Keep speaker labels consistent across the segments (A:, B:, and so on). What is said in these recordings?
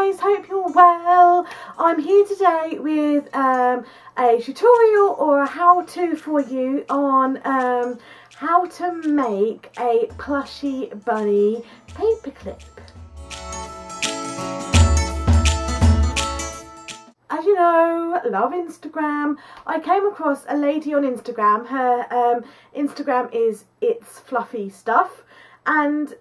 A: guys, hope you're well. I'm here today with a tutorial or a how-to for you on how to make a plushie bunny paperclip. As you know, love Instagram. I came across a lady on Instagram. Her Instagram is It's Fluffy Stuff, and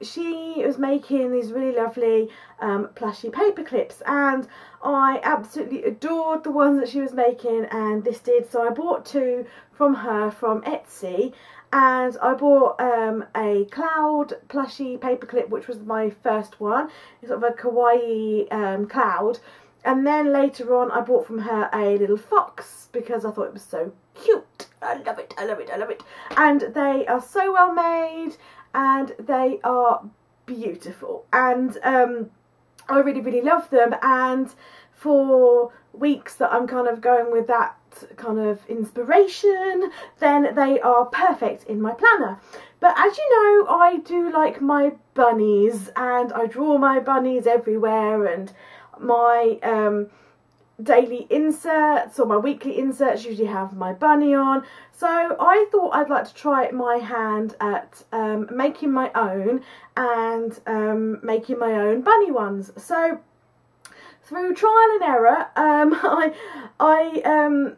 A: she was making these really lovely plushie paper clips, and I absolutely adored the ones that she was making and listed. So I bought two from her from Etsy, and I bought a cloud plushie paper clip, which was my first one. It's sort of a kawaii cloud. And then later on I bought from her a little fox because I thought it was so cute. I love it, I love it, I love it. And they are so well made and they are beautiful. And I really, really love them. And for weeks that I'm kind of going with that kind of inspiration, then they are perfect in my planner. But as you know, I do like my bunnies, and I draw my bunnies everywhere, and my daily inserts or my weekly inserts usually have my bunny on. So I thought I'd like to try my hand at making my own and making my own bunny ones. So through trial and error, I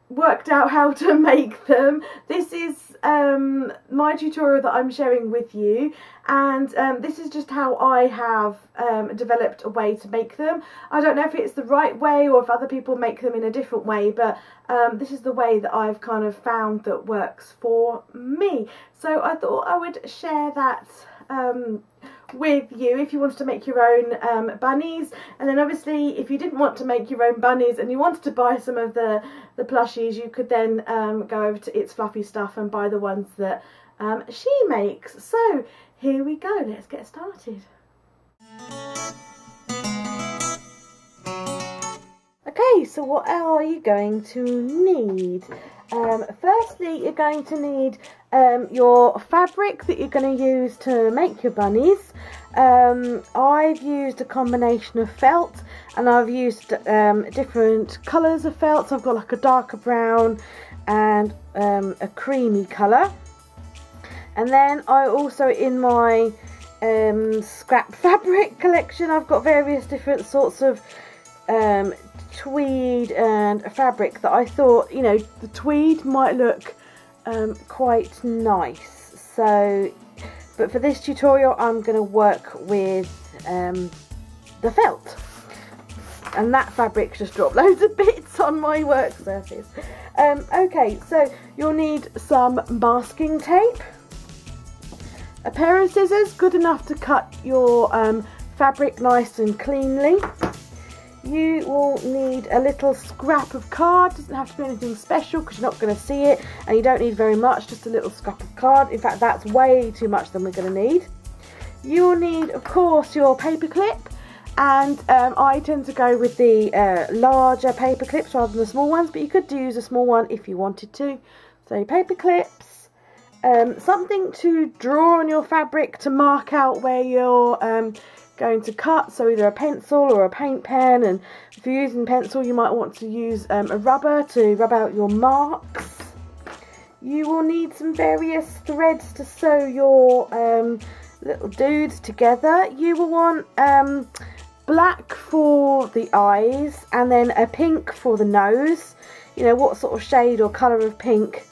A: worked out how to make them. This is my tutorial that I'm sharing with you, and this is just how I have developed a way to make them. I don't know if it's the right way or if other people make them in a different way, but this is the way that I've kind of found that works for me. So I thought I would share that with you if you wanted to make your own bunnies. And then obviously if you didn't want to make your own bunnies and you wanted to buy some of the plushies, you could then go over to It's Fluffy Stuff and buy the ones that she makes. So here we go, let's get started. Okay, so what are you going to need? Firstly, you're going to need your fabric that you're going to use to make your bunnies. I've used a combination of felt, and I've used different colours of felt. So I've got like a darker brown and a creamy colour. And then I also, in my scrap fabric collection, I've got various different sorts of tweed and fabric that I thought, you know, the tweed might look quite nice. So, but for this tutorial I'm going to work with the felt, and that fabric just dropped loads of bits on my work surface. Okay, so you'll need some masking tape, a pair of scissors good enough to cut your fabric nice and cleanly. You will need a little scrap of card. Doesn't have to be anything special because you're not going to see it, and you don't need very much, just a little scrap of card. In fact, that's way too much than we're going to need. You will need, of course, your paper clip, and I tend to go with the larger paper clips rather than the small ones, but you could use a small one if you wanted to. So paper clips, something to draw on your fabric to mark out where you're going to cut, so either a pencil or a paint pen, and if you're using pencil you might want to use a rubber to rub out your marks. You will need some various threads to sew your little dudes together. You will want black for the eyes and then a pink for the nose. You know, what sort of shade or colour of pink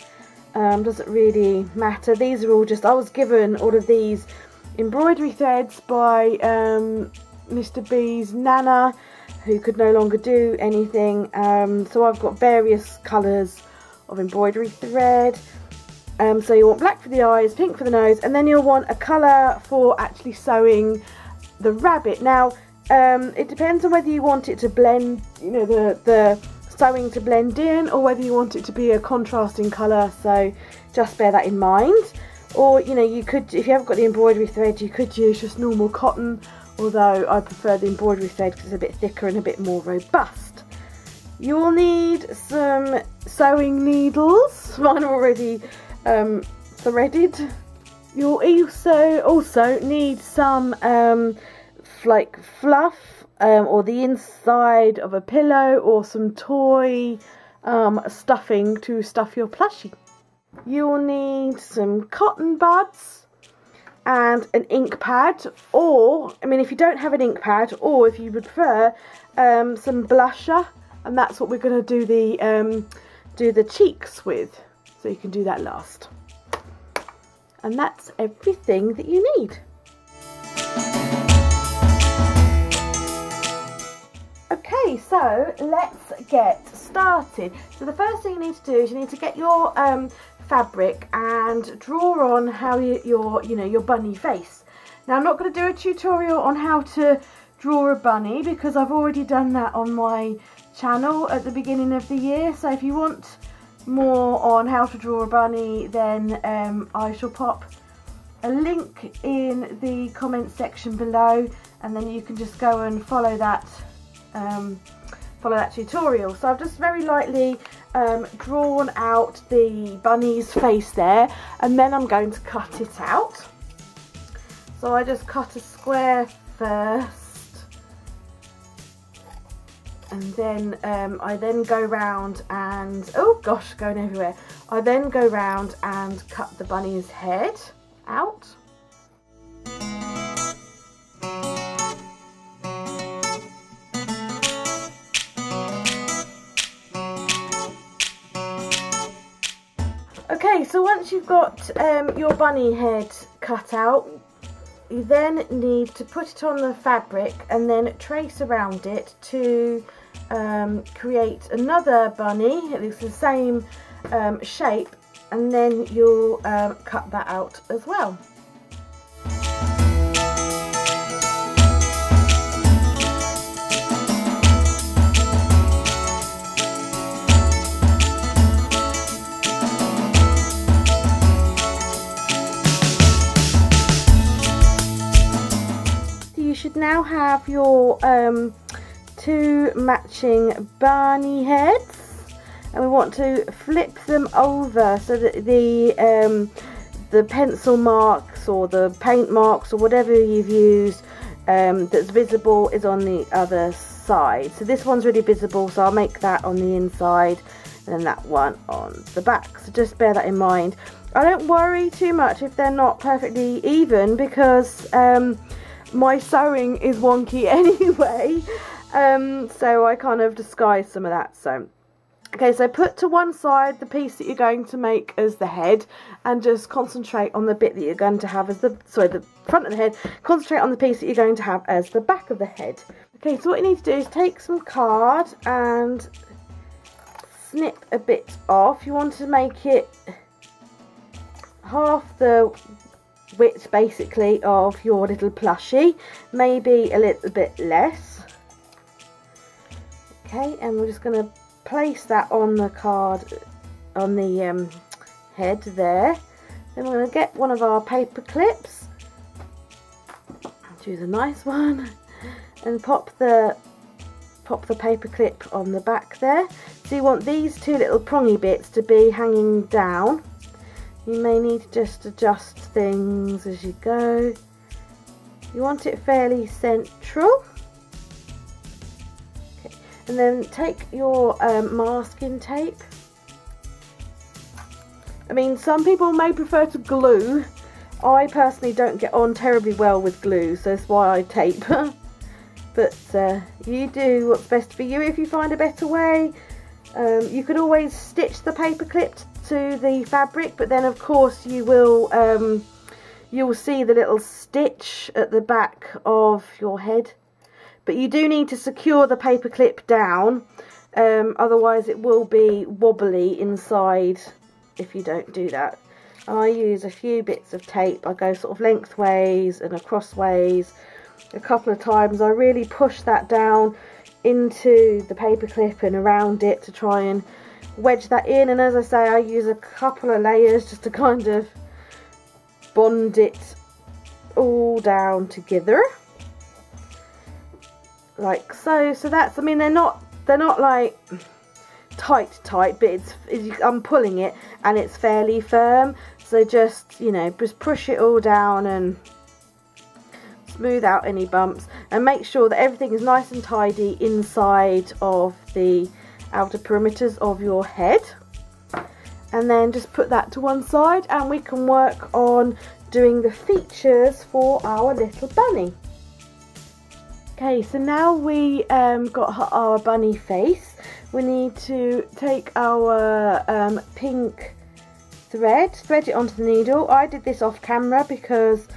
A: doesn't really matter. These are all just, I was given all of these embroidery threads by Mr. B's Nana, who could no longer do anything, so I've got various colours of embroidery thread. So you want black for the eyes, pink for the nose, and then you'll want a colour for actually sewing the rabbit. Now it depends on whether you want it to blend, you know, the sewing to blend in, or whether you want it to be a contrasting colour, so just bear that in mind. Or, you know, you could, if you haven't got the embroidery thread, you could use just normal cotton, although I prefer the embroidery thread because it's a bit thicker and a bit more robust. You will need some sewing needles. Mine are already threaded. You'll also need some like fluff or the inside of a pillow or some toy stuffing to stuff your plushie. You'll need some cotton buds and an ink pad, or, I mean, if you don't have an ink pad, or if you would prefer, some blusher, and that's what we're going to do the cheeks with, so you can do that last. And that's everything that you need. Okay, so let's get started. So the first thing you need to do is you need to get your fabric and draw on how your bunny face. Now I'm not going to do a tutorial on how to draw a bunny because I've already done that on my channel at the beginning of the year. So if you want more on how to draw a bunny, then I shall pop a link in the comment section below, and then you can just go and follow that tutorial. So I've just very lightly drawn out the bunny's face there, and then I'm going to cut it out. So I just cut a square first, and then I then go round and, oh gosh, going everywhere. I then go round and cut the bunny's head out. Okay, so once you've got your bunny head cut out, you then need to put it on the fabric and then trace around it to create another bunny. It's the same shape, and then you'll cut that out as well. Should now have your two matching bunny heads, and we want to flip them over so that the pencil marks or the paint marks or whatever you've used that's visible is on the other side. So this one's really visible, so I'll make that on the inside and then that one on the back. So just bear that in mind. I don't worry too much if they're not perfectly even, because my sewing is wonky anyway, so I kind of disguise some of that. So okay, so put to one side the piece that you're going to make as the head, and just concentrate on the bit that you're going to have as the front of the head. Concentrate on the piece that you're going to have as the back of the head. Okay, so what you need to do is take some card and snip a bit off. You want to make it half the width basically of your little plushie, maybe a little bit less. Okay, and we're just going to place that on the card, on the head there. Then we're going to get one of our paper clips, choose a nice one, and pop the paper clip on the back there. So you want these two little prongy bits to be hanging down. You may need to just adjust things as you go. You want it fairly central. Okay. And then take your masking tape. I mean, some people may prefer to glue. I personally don't get on terribly well with glue, so that's why I tape. But you do what's best for you. If you find a better way, you could always stitch the paper clip to the fabric, but then of course you will see the little stitch at the back of your head. But you do need to secure the paper clip down, otherwise it will be wobbly inside if you don't do that. I use a few bits of tape. I go sort of lengthways and acrossways a couple of times. I really push that down into the paper clip and around it to try and wedge that in, and as I say, I use a couple of layers just to kind of bond it all down together like so. So that's, I mean, they're not like tight, but I'm pulling it and it's fairly firm, so just, you know, just push it all down and smooth out any bumps and make sure that everything is nice and tidy inside of the outer perimeters of your head. And then just put that to one side and we can work on doing the features for our little bunny. Okay, so now we got our bunny face. We need to take our pink thread it onto the needle. I did this off camera because,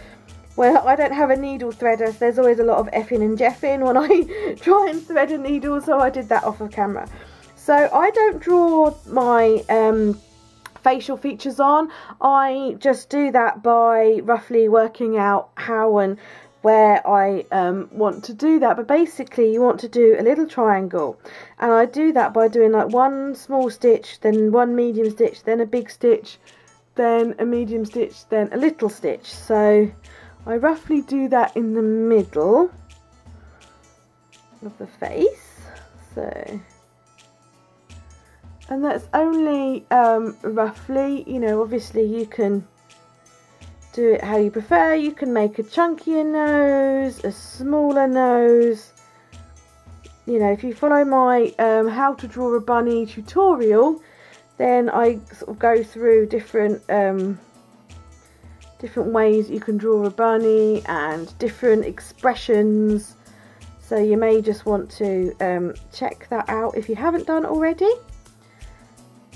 A: well, I don't have a needle threader, so there's always a lot of effing and jeffing when I try and thread a needle, so I did that off of camera. So I don't draw my facial features on. I just do that by roughly working out how and where I want to do that. But basically you want to do a little triangle, and I do that by doing like one small stitch, then one medium stitch, then a big stitch, then a medium stitch, then a little stitch. So I roughly do that in the middle of the face. So, and that's only roughly, you know, obviously you can do it how you prefer. You can make a chunkier nose, a smaller nose. You know, if you follow my how to draw a bunny tutorial, then I sort of go through different different ways you can draw a bunny and different expressions. So you may just want to check that out if you haven't done already.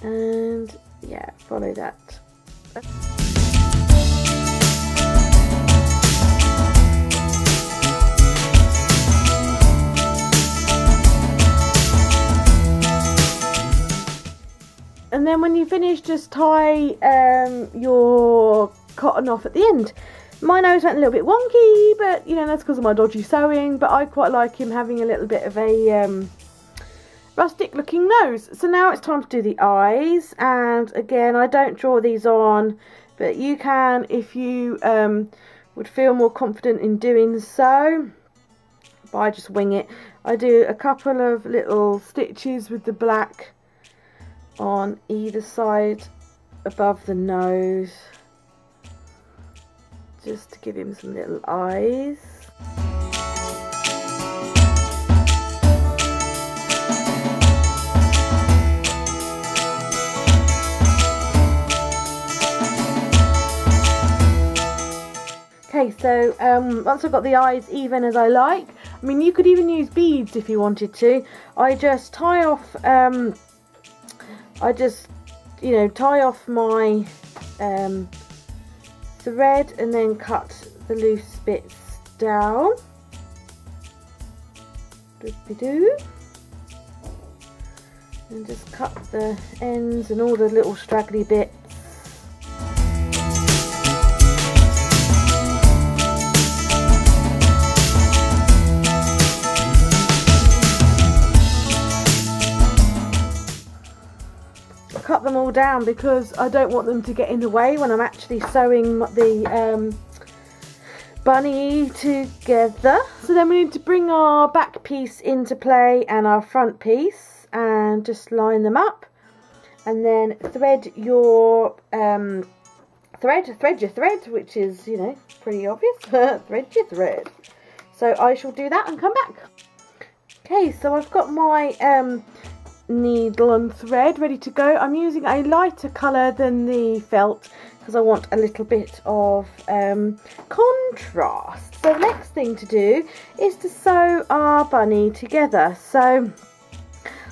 A: And yeah, follow that. And then when you finish, just tie your cotton off at the end. My nose went a little bit wonky, but you know, that's because of my dodgy sewing, but I quite like him having a little bit of a rustic looking nose. So now it's time to do the eyes, and again, I don't draw these on, but you can if you would feel more confident in doing so. But I just wing it. I do a couple of little stitches with the black on either side above the nose, just to give him some little eyes. Okay, so once I've got the eyes even as I like, I mean, you could even use beads if you wanted to. I just tie off tie off my thread and then cut the loose bits down. Doopy-doo. And just cut the ends and all the little straggly bits. Cut them all down because I don't want them to get in the way when I'm actually sewing the bunny together. So then we need to bring our back piece into play and our front piece and just line them up, and then thread your thread your thread, which is, you know, pretty obvious. Thread your thread. So I shall do that and come back. Okay, so I've got my needle and thread ready to go. I'm using a lighter colour than the felt because I want a little bit of contrast. So the next thing to do is to sew our bunny together. So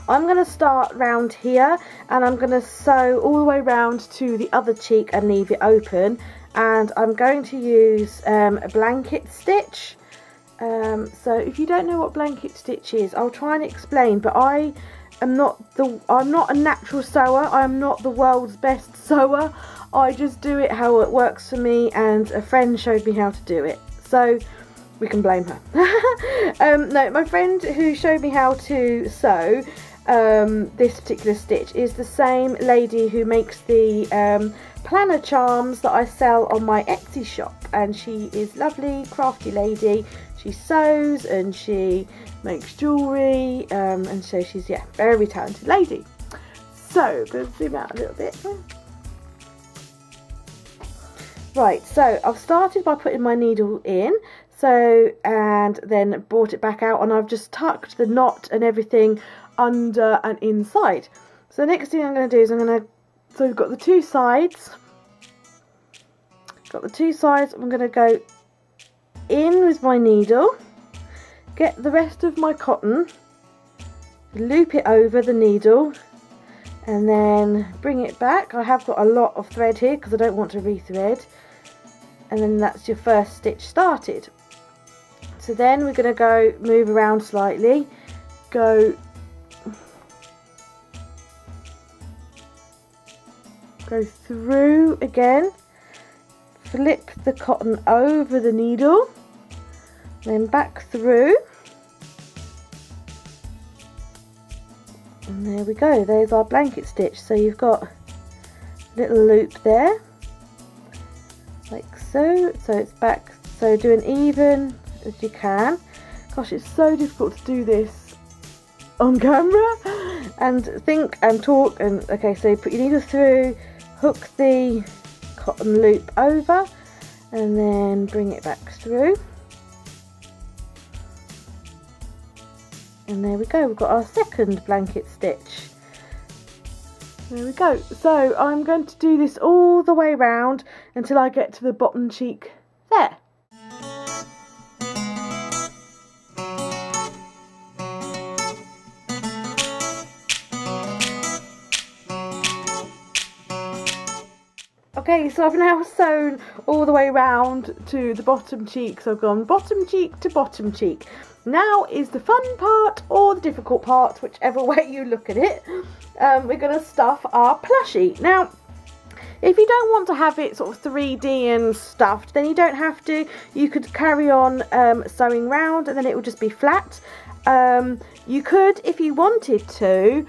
A: I'm going to start round here and I'm going to sew all the way round to the other cheek and leave it open, and I'm going to use a blanket stitch. So if you don't know what blanket stitch is, I'll try and explain, but I'm not a natural sewer. I'm not the world's best sewer. I just do it how it works for me, and a friend showed me how to do it, so we can blame her. No, my friend who showed me how to sew this particular stitch is the same lady who makes the planner charms that I sell on my Etsy shop, and she is lovely, crafty lady. She sews and she makes jewellery, and so she's, yeah, very talented lady. So let's zoom out a little bit. Right, so I've started by putting my needle in. So, and then brought it back out, and I've just tucked the knot and everything under and inside. So the next thing I'm going to do is so we've got the two sides. I'm going to go in with my needle, get the rest of my cotton, loop it over the needle, and then bring it back. I have got a lot of thread here because I don't want to rethread. And then that's your first stitch started. So then we're going to go move around slightly, go through again, flip the cotton over the needle, then back through, and there we go, there's our blanket stitch. So you've got a little loop there, like so, so it's back, so do an even as you can. Gosh, it's so difficult to do this on camera and think and talk. And okay, so put your needle through, hook the cotton loop over, and then bring it back through, and there we go, we've got our second blanket stitch. There we go. So I'm going to do this all the way around until I get to the bottom cheek there. Okay, so I've now sewn all the way around to the bottom cheek. So I've gone bottom cheek to bottom cheek. Now is the fun part or the difficult part, whichever way you look at it. We're going to stuff our plushie. Now, if you don't want to have it sort of 3D and stuffed, then you don't have to. You could carry on sewing round and then it would just be flat. You could, if you wanted to,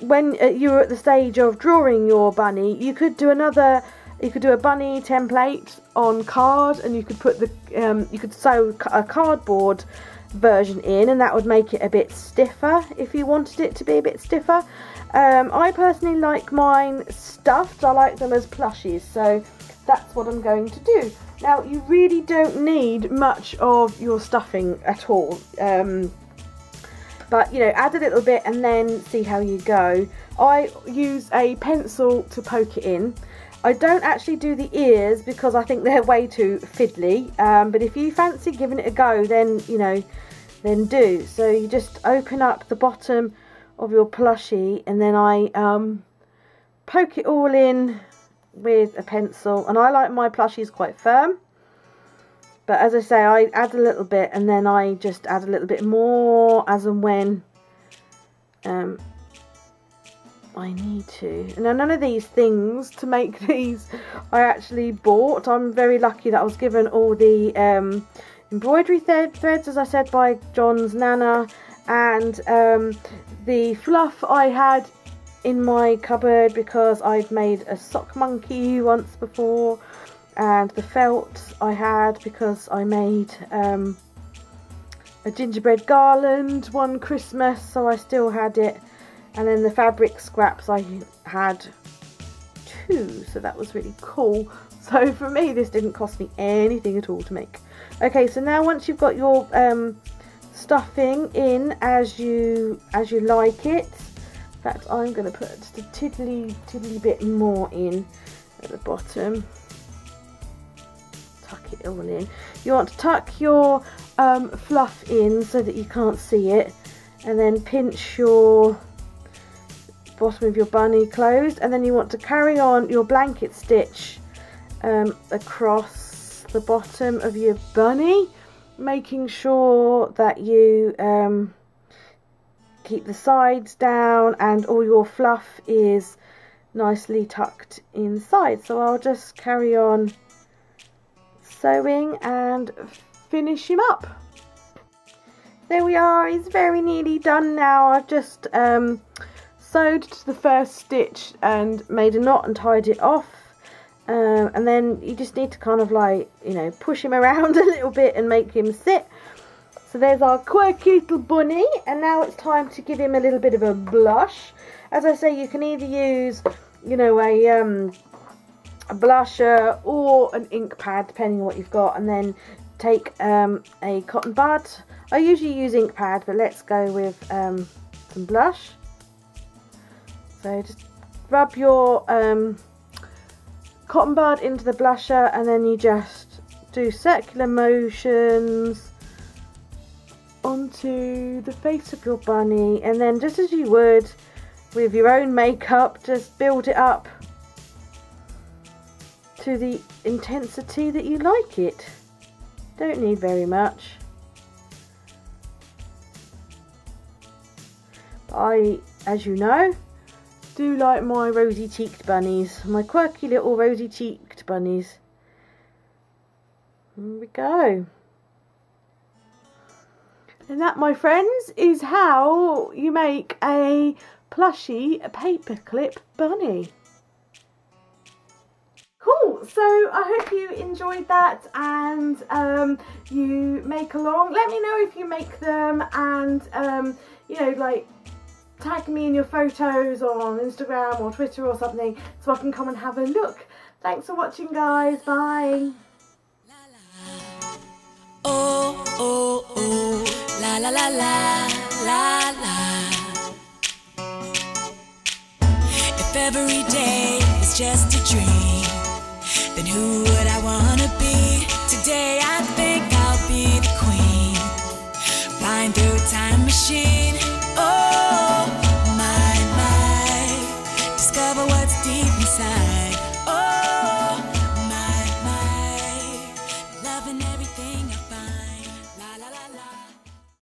A: when you're at the stage of drawing your bunny, you could do a bunny template on card, and you could put the you could sew a cardboard version in, and that would make it a bit stiffer if you wanted it to be a bit stiffer. I personally like mine stuffed. I like them as plushies, so that's what I'm going to do. Now, you really don't need much of your stuffing at all. But, you know, add a little bit and then see how you go. I use a pencil to poke it in. I don't actually do the ears because I think they're way too fiddly. But if you fancy giving it a go, then, you know, then do. So you just open up the bottom of your plushie, and then I poke it all in with a pencil. And I like my plushies quite firm. But as I say, I add a little bit, and then I just add a little bit more as and when I need to. Now, none of these things to make these I actually bought. I'm very lucky that I was given all the embroidery threads, as I said, by John's Nana, and the fluff I had in my cupboard because I'd made a sock monkey once before. And the felt I had because I made a gingerbread garland one Christmas, so I still had it. And then the fabric scraps I had 2, so that was really cool. So for me, this didn't cost me anything at all to make. Okay, so now once you've got your stuffing in as you like it. In fact, I'm going to put just a tiddly bit more in at the bottom. Tuck it all in. You want to tuck your fluff in so that you can't see it, and then pinch your bottom of your bunny closed, and then you want to carry on your blanket stitch across the bottom of your bunny, making sure that you keep the sides down and all your fluff is nicely tucked inside. So I'll just carry on sewing and finish him up. There we are, he's very nearly done now. I've just sewed to the first stitch and made a knot and tied it off, and then you just need to kind of, like, you know, push him around a little bit and make him sit. So there's our quirky little bunny, and now it's time to give him a little bit of a blush. As I say, you can either use, you know, a blusher or an ink pad, depending on what you've got, and then take a cotton bud. I usually use ink pad, but let's go with some blush. So just rub your cotton bud into the blusher, and then you just do circular motions onto the face of your bunny, and then just as you would with your own makeup, just build it up to the intensity that you like it. Don't need very much. But I, as you know, do like my rosy cheeked bunnies, my quirky little rosy cheeked bunnies. Here we go. And that, my friends, is how you make a Plushie paperclip bunny. Cool, so I hope you enjoyed that, and you make along. Let me know if you make them, and you know, like, tag me in your photos on Instagram or Twitter or something, so I can come and have a look. Thanks for watching, guys. Bye.
B: Oh, oh, oh, la la la la, la la. If every day is just a dream, then who would I wanna be? Today I think I'll be the queen, flying through a time machine. Oh.